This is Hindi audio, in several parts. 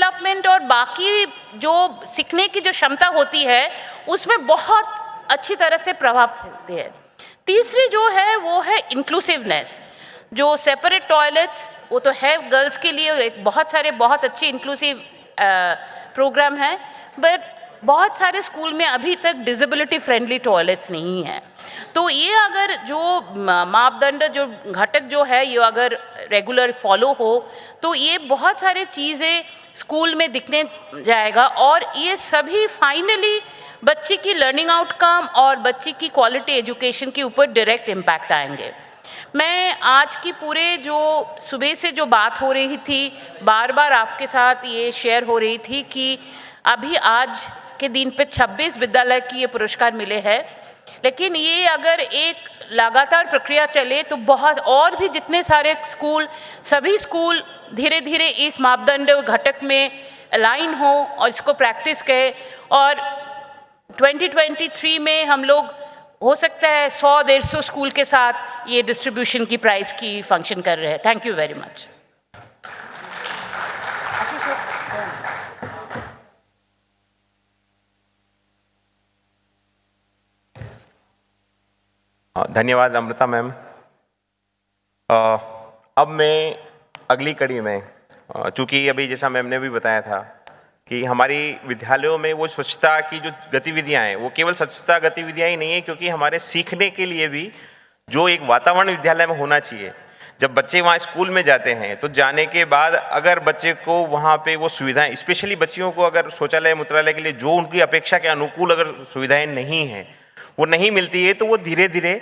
डेवलपमेंट और बाकी जो सीखने की जो क्षमता होती है उसमें बहुत अच्छी तरह से प्रभाव फैलती है। तीसरी जो है वो है इंक्लूसिवनेस। जो सेपरेट टॉयलेट्स वो तो है गर्ल्स के लिए, एक बहुत सारे बहुत अच्छे इंक्लूसिव प्रोग्राम है, बट बहुत सारे स्कूल में अभी तक डिसेबिलिटी फ्रेंडली टॉयलेट्स नहीं हैं। तो ये अगर जो मापदंड जो घटक जो है ये अगर रेगुलर फॉलो हो तो ये बहुत सारे चीज़ें स्कूल में दिखने जाएगा और ये सभी फाइनली बच्चे की लर्निंग आउटकम और बच्चे की क्वालिटी एजुकेशन के ऊपर डायरेक्ट इम्पैक्ट आएंगे। मैं आज की पूरे जो सुबह से जो बात हो रही थी बार बार आपके साथ ये शेयर हो रही थी कि अभी आज के दिन पे 26 विद्यालय की ये पुरस्कार मिले हैं, लेकिन ये अगर एक लगातार प्रक्रिया चले तो बहुत और भी जितने सारे स्कूल, सभी स्कूल धीरे धीरे इस मापदंड घटक में अलाइन हो और इसको प्रैक्टिस करें और 2023 में हम लोग हो सकता है 100-150 स्कूल के साथ ये डिस्ट्रीब्यूशन की प्राइस की फंक्शन कर रहे हैं। Thank you very much. धन्यवाद अमृता मैम। अब मैं अगली कड़ी में, चूँकि अभी जैसा मैम ने भी बताया था कि हमारी विद्यालयों में वो स्वच्छता की जो गतिविधियां हैं वो केवल स्वच्छता गतिविधियां ही नहीं है, क्योंकि हमारे सीखने के लिए भी जो एक वातावरण विद्यालय में होना चाहिए। जब बच्चे वहाँ स्कूल में जाते हैं तो जाने के बाद अगर बच्चे को वहाँ पे वो सुविधाएं, स्पेशली बच्चियों को अगर शौचालय मूत्रालय के लिए जो उनकी अपेक्षा के अनुकूल अगर सुविधाएं नहीं हैं, वो नहीं मिलती है, तो वो धीरे धीरे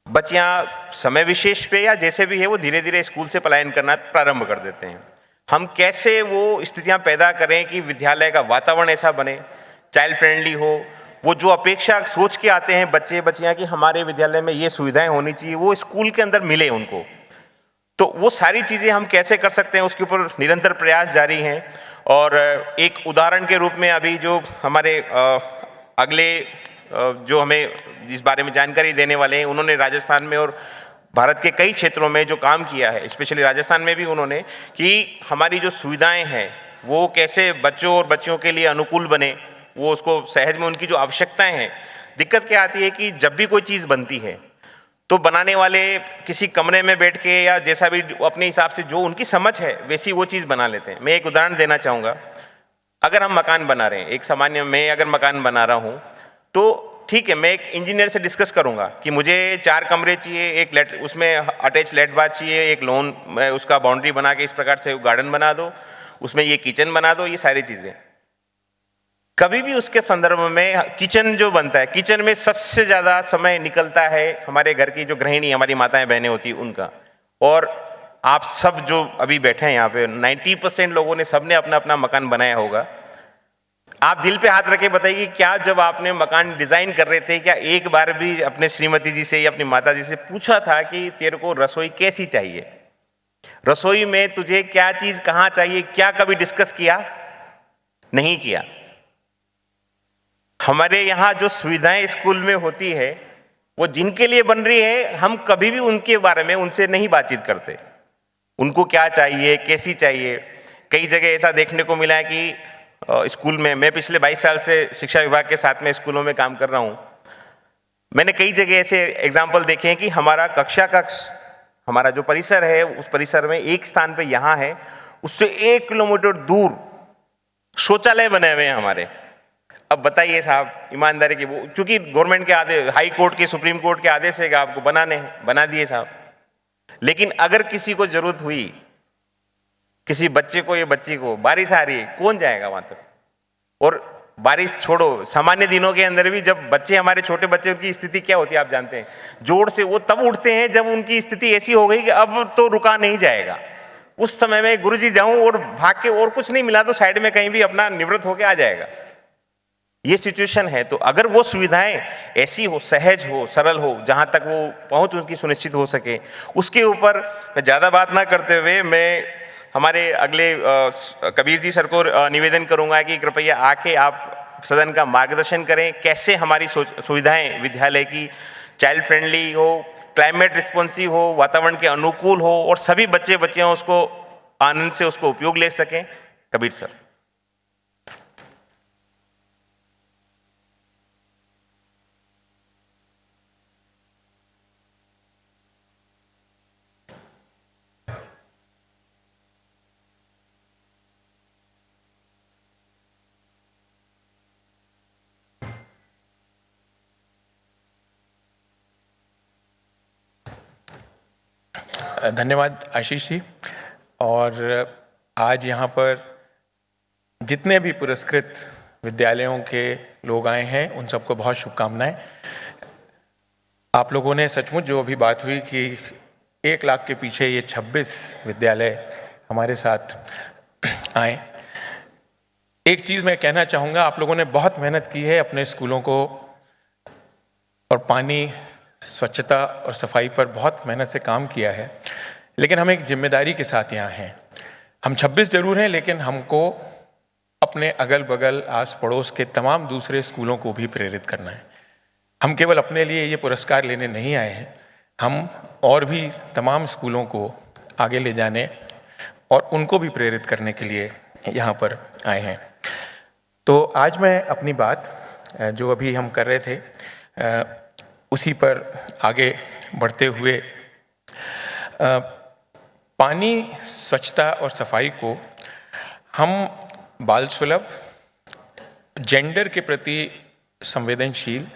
बच्चियाँ समय विशेष पे या जैसे भी है वो धीरे धीरे स्कूल से पलायन करना प्रारंभ कर देते हैं। हम कैसे वो स्थितियां पैदा करें कि विद्यालय का वातावरण ऐसा बने, चाइल्ड फ्रेंडली हो, वो जो अपेक्षा सोच के आते हैं बच्चे बच्चियां कि हमारे विद्यालय में ये सुविधाएं होनी चाहिए, वो स्कूल के अंदर मिले उनको। तो वो सारी चीज़ें हम कैसे कर सकते हैं उसके ऊपर निरंतर प्रयास जारी हैं। और एक उदाहरण के रूप में अभी जो हमारे अगले जो हमें जिस बारे में जानकारी देने वाले हैं, उन्होंने राजस्थान में और भारत के कई क्षेत्रों में जो काम किया है, स्पेशली राजस्थान में भी उन्होंने, कि हमारी जो सुविधाएं हैं वो कैसे बच्चों और बच्चियों के लिए अनुकूल बने, वो उसको सहज में उनकी जो आवश्यकताएं हैं। दिक्कत क्या आती है कि जब भी कोई चीज़ बनती है तो बनाने वाले किसी कमरे में बैठ के या जैसा भी अपने हिसाब से जो उनकी समझ है वैसी वो चीज़ बना लेते हैं। मैं एक उदाहरण देना चाहूँगा। अगर हम मकान बना रहे हैं, एक सामान्य मैं अगर मकान बना रहा हूँ तो ठीक है, मैं एक इंजीनियर से डिस्कस करूंगा कि मुझे 4 कमरे चाहिए, एक उसमें अटैच लेट बाथ चाहिए, एक लॉन में उसका बाउंड्री बना के इस प्रकार से गार्डन बना दो, उसमें ये किचन बना दो, ये सारी चीज़ें। कभी भी उसके संदर्भ में किचन जो बनता है, किचन में सबसे ज़्यादा समय निकलता है हमारे घर की जो गृहिणी हमारी माताएं बहनें होती हैं उनका। और आप सब जो अभी बैठे हैं यहाँ पे 90% लोगों ने सबने अपना अपना मकान बनाया होगा। आप दिल पे हाथ रखे बताइए, क्या जब आपने मकान डिजाइन कर रहे थे क्या एक बार भी अपने श्रीमती जी से या अपनी माता जी से पूछा था कि तेरे को रसोई कैसी चाहिए, रसोई में तुझे क्या चीज कहां चाहिए, क्या कभी डिस्कस किया? नहीं किया। हमारे यहाँ जो सुविधाएं स्कूल में होती है वो जिनके लिए बन रही है, हम कभी भी उनके बारे में उनसे नहीं बातचीत करते, उनको क्या चाहिए, कैसी चाहिए। कई जगह ऐसा देखने को मिला है कि स्कूल में, मैं पिछले 22 साल से शिक्षा विभाग के साथ में स्कूलों में काम कर रहा हूँ, मैंने कई जगह ऐसे एग्जाम्पल देखे हैं कि हमारा कक्षा कक्ष, हमारा जो परिसर है उस परिसर में एक स्थान पे यहाँ है, उससे 1 किलोमीटर दूर शौचालय बने हुए हैं हमारे। अब बताइए साहब, ईमानदारी की, वो चूंकि गवर्नमेंट के आदेश, हाई कोर्ट के, सुप्रीम कोर्ट के आदेश है कि आपको बनाने हैं, बना दिए साहब। लेकिन अगर किसी को जरूरत हुई, किसी बच्चे को या बच्ची को बारिश आ रही है, कौन जाएगा वहां तक? और बारिश छोड़ो, सामान्य दिनों के अंदर भी जब बच्चे, हमारे छोटे बच्चे, उनकी स्थिति क्या होती है आप जानते हैं, जोर से वो तब उठते हैं जब उनकी स्थिति ऐसी हो गई कि अब तो रुका नहीं जाएगा। उस समय में गुरुजी जाऊं और भाग के और कुछ नहीं मिला तो साइड में कहीं भी अपना निवृत्त होकर आ जाएगा। ये सिचुएशन है। तो अगर वो सुविधाएं ऐसी हो, सहज हो, सरल हो, जहां तक वो पहुंच उनकी सुनिश्चित हो सके, उसके ऊपर मैं ज्यादा बात ना करते हुए मैं हमारे अगले कबीर जी सर को निवेदन करूंगा कि कृपया आके आप सदन का मार्गदर्शन करें, कैसे हमारी सुविधाएं विद्यालय की चाइल्ड फ्रेंडली हो, क्लाइमेट रिस्पॉन्सिव हो, वातावरण के अनुकूल हो और सभी बच्चे बच्चियां उसको आनंद से उसको उपयोग ले सकें। कबीर सर। धन्यवाद आशीष जी। और आज यहाँ पर जितने भी पुरस्कृत विद्यालयों के लोग आए हैं उन सबको बहुत शुभकामनाएं। आप लोगों ने सचमुच जो अभी बात हुई कि 1 लाख के पीछे ये 26 विद्यालय हमारे साथ आए। एक चीज़ मैं कहना चाहूँगा, आप लोगों ने बहुत मेहनत की है अपने स्कूलों को और पानी, स्वच्छता और सफाई पर बहुत मेहनत से काम किया है, लेकिन हम एक जिम्मेदारी के साथ यहाँ हैं। हम 26 जरूर हैं, लेकिन हमको अपने अगल बगल आस पड़ोस के तमाम दूसरे स्कूलों को भी प्रेरित करना है। हम केवल अपने लिए ये पुरस्कार लेने नहीं आए हैं, हम और भी तमाम स्कूलों को आगे ले जाने और उनको भी प्रेरित करने के लिए यहाँ पर आए हैं। तो आज मैं अपनी बात जो अभी हम कर रहे थे उसी पर आगे बढ़ते हुए पानी, स्वच्छता और सफाई को हम बाल सुलभ, जेंडर के प्रति संवेदनशील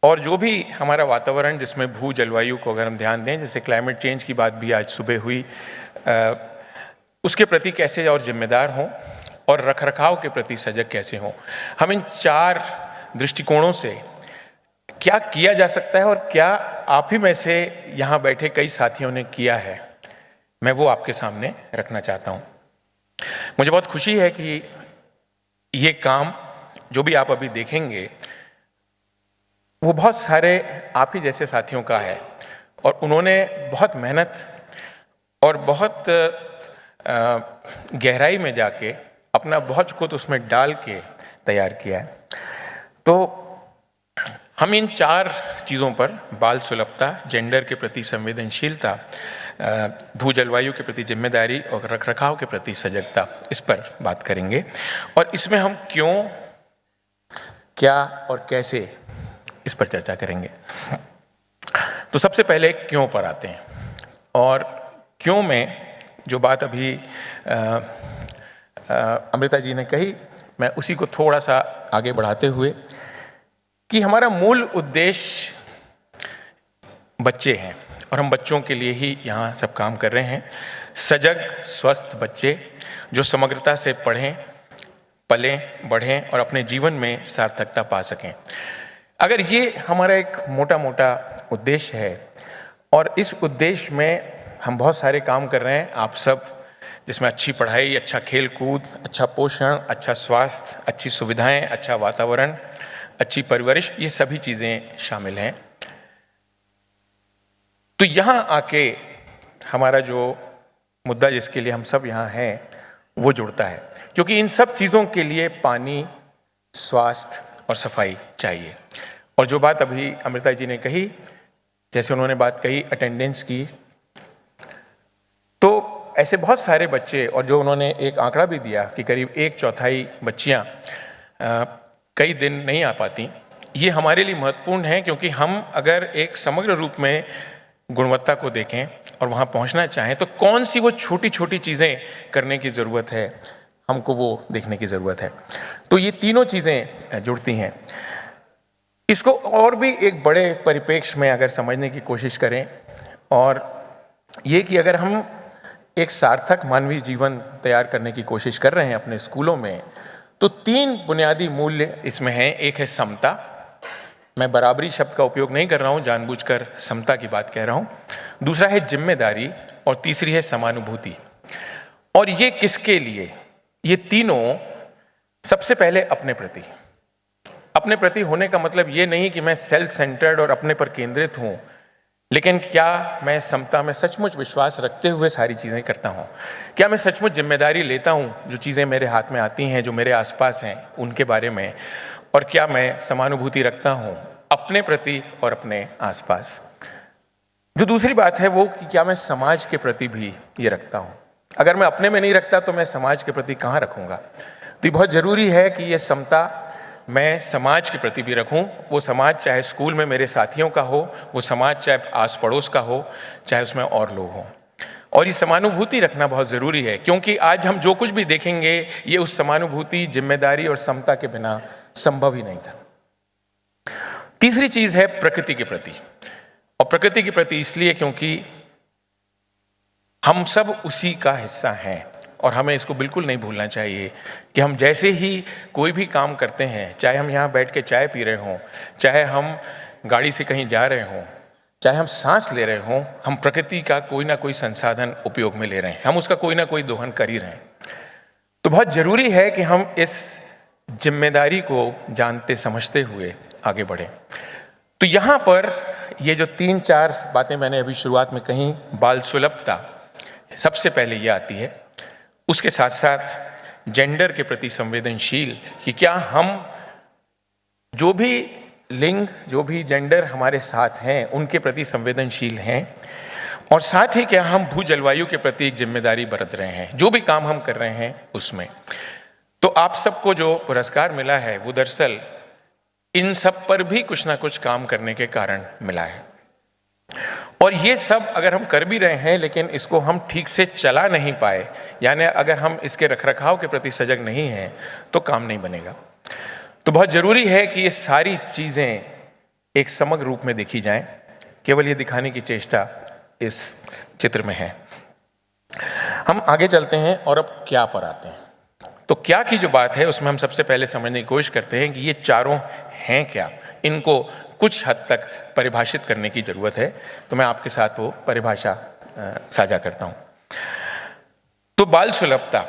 और जो भी हमारा वातावरण जिसमें भू जलवायु को अगर हम ध्यान दें, जैसे क्लाइमेट चेंज की बात भी आज सुबह हुई, उसके प्रति कैसे और जिम्मेदार हों और रखरखाव के प्रति सजग कैसे हों। हम इन 4 दृष्टिकोणों से क्या किया जा सकता है और क्या आप ही में से यहाँ बैठे कई साथियों ने किया है, मैं वो आपके सामने रखना चाहता हूँ। मुझे बहुत खुशी है कि ये काम जो भी आप अभी देखेंगे वो बहुत सारे आप ही जैसे साथियों का है और उन्होंने बहुत मेहनत और बहुत गहराई में जाके अपना बहुत कुछ उसमें डाल के तैयार किया है। तो हम इन 4 चीज़ों पर, बाल सुलभता, जेंडर के प्रति संवेदनशीलता, भू जलवायु के प्रति जिम्मेदारी और रखरखाव के प्रति सजगता, इस पर बात करेंगे। और इसमें हम क्यों, क्या और कैसे, इस पर चर्चा करेंगे। तो सबसे पहले क्यों पर आते हैं। और क्यों में जो बात अभी अमृता जी ने कही, मैं उसी को थोड़ा सा आगे बढ़ाते हुए कि हमारा मूल उद्देश्य बच्चे हैं और हम बच्चों के लिए ही यहाँ सब काम कर रहे हैं। सजग, स्वस्थ बच्चे जो समग्रता से पढ़ें, पलें, बढ़ें और अपने जीवन में सार्थकता पा सकें। अगर ये हमारा एक मोटा मोटा उद्देश्य है और इस उद्देश्य में हम बहुत सारे काम कर रहे हैं, आप सब, जिसमें अच्छी पढ़ाई, अच्छा खेल कूद, अच्छा पोषण, अच्छा स्वास्थ्य, अच्छी सुविधाएं, अच्छा वातावरण, अच्छी परवरिश, ये सभी चीज़ें शामिल हैं। तो यहाँ आके हमारा जो मुद्दा जिसके लिए हम सब यहाँ हैं वो जुड़ता है, क्योंकि इन सब चीज़ों के लिए पानी, स्वास्थ्य और सफाई चाहिए। और जो बात अभी अमृता जी ने कही, जैसे उन्होंने बात कही अटेंडेंस की, तो ऐसे बहुत सारे बच्चे, और जो उन्होंने एक आंकड़ा भी दिया कि करीब 1/4 बच्चियाँ कई दिन नहीं आ पाती, ये हमारे लिए महत्वपूर्ण है, क्योंकि हम अगर एक समग्र रूप में गुणवत्ता को देखें और वहाँ पहुँचना चाहें तो कौन सी वो छोटी छोटी चीज़ें करने की ज़रूरत है, हमको वो देखने की ज़रूरत है। तो ये तीनों चीज़ें जुड़ती हैं। इसको और भी एक बड़े परिप्रेक्ष्य में अगर समझने की कोशिश करें, और ये कि अगर हम एक सार्थक मानवीय जीवन तैयार करने की कोशिश कर रहे हैं अपने स्कूलों में, तो 3 बुनियादी मूल्य इसमें हैं। एक है समता, मैं बराबरी शब्द का उपयोग नहीं कर रहा हूँ, जानबूझकर समता की बात कह रहा हूँ। दूसरा है जिम्मेदारी और तीसरी है समानुभूति। और ये किसके लिए? ये तीनों सबसे पहले अपने प्रति। अपने प्रति होने का मतलब ये नहीं कि मैं सेल्फ सेंटर्ड और अपने पर केंद्रित हूँ, लेकिन क्या मैं समता में सचमुच विश्वास रखते हुए सारी चीज़ें करता हूँ? क्या मैं सचमुच जिम्मेदारी लेता हूँ जो चीज़ें मेरे हाथ में आती हैं, जो मेरे आसपास हैं, उनके बारे में? और क्या मैं समानुभूति रखता हूँ अपने प्रति और अपने आसपास? जो दूसरी बात है वो कि क्या मैं समाज के प्रति भी ये रखता हूँ? अगर मैं अपने में नहीं रखता तो मैं समाज के प्रति कहाँ रखूँगा। तो ये बहुत ज़रूरी है कि ये समता मैं समाज के प्रति भी रखूं। वो समाज चाहे स्कूल में मेरे साथियों का हो, वो समाज चाहे आस पड़ोस का हो, चाहे उसमें और लोग हों। और ये समानुभूति रखना बहुत ज़रूरी है, क्योंकि आज हम जो कुछ भी देखेंगे ये उस समानुभूति, जिम्मेदारी और समता के बिना संभव ही नहीं था। तीसरी चीज़ है प्रकृति के प्रति। और प्रकृति के प्रति इसलिए क्योंकि हम सब उसी का हिस्सा हैं और हमें इसको बिल्कुल नहीं भूलना चाहिए कि हम जैसे ही कोई भी काम करते हैं, चाहे हम यहाँ बैठ के चाय पी रहे हों, चाहे हम गाड़ी से कहीं जा रहे हों, चाहे हम सांस ले रहे हों, हम प्रकृति का कोई ना कोई संसाधन उपयोग में ले रहे हैं, हम उसका कोई ना कोई दोहन कर ही रहे हैं। तो बहुत ज़रूरी है कि हम इस जिम्मेदारी को जानते समझते हुए आगे बढ़ें। तो यहाँ पर ये जो 3-4 बातें मैंने अभी शुरुआत में कहीं, बाल सुलभता सबसे पहले ये आती है। उसके साथ साथ जेंडर के प्रति संवेदनशील, कि क्या हम जो भी लिंग, जो भी जेंडर हमारे साथ हैं उनके प्रति संवेदनशील हैं, और साथ ही क्या हम भू जलवायु के प्रति एक जिम्मेदारी बरत रहे हैं जो भी काम हम कर रहे हैं उसमें। तो आप सबको जो पुरस्कार मिला है वो दरअसल इन सब पर भी कुछ ना कुछ काम करने के कारण मिला है। और ये सब अगर हम कर भी रहे हैं लेकिन इसको हम ठीक से चला नहीं पाए, यानी अगर हम इसके रखरखाव के प्रति सजग नहीं हैं तो काम नहीं बनेगा। तो बहुत ज़रूरी है कि ये सारी चीज़ें एक समग्र रूप में देखी जाएं। केवल ये दिखाने की चेष्टा इस चित्र में है। हम आगे चलते हैं और अब क्या पर आते हैं। तो क्या की जो बात है उसमें हम सबसे पहले समझने की कोशिश करते हैं कि ये चारों हैं क्या। इनको कुछ हद तक परिभाषित करने की ज़रूरत है, तो मैं आपके साथ वो परिभाषा साझा करता हूँ। तो बाल सुलभता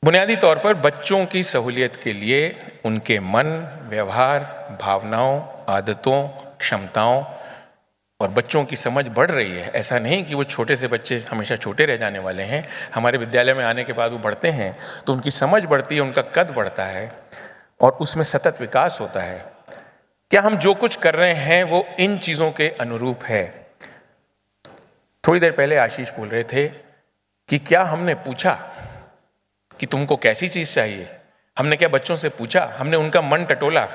बुनियादी तौर पर बच्चों की सहूलियत के लिए उनके मन, व्यवहार, भावनाओं, आदतों, क्षमताओं और बच्चों की समझ बढ़ रही है। ऐसा नहीं कि वो छोटे से बच्चे हमेशा छोटे रह जाने वाले हैं। हमारे विद्यालय में आने के बाद वो बढ़ते हैं तो उनकी समझ बढ़ती है, उनका कद बढ़ता है और उसमें सतत विकास होता है। क्या हम जो कुछ कर रहे हैं वो इन चीज़ों के अनुरूप है? थोड़ी देर पहले आशीष बोल रहे थे कि क्या हमने पूछा कि तुमको कैसी चीज़ चाहिए? हमने क्या बच्चों से पूछा? हमने उनका मन टटोला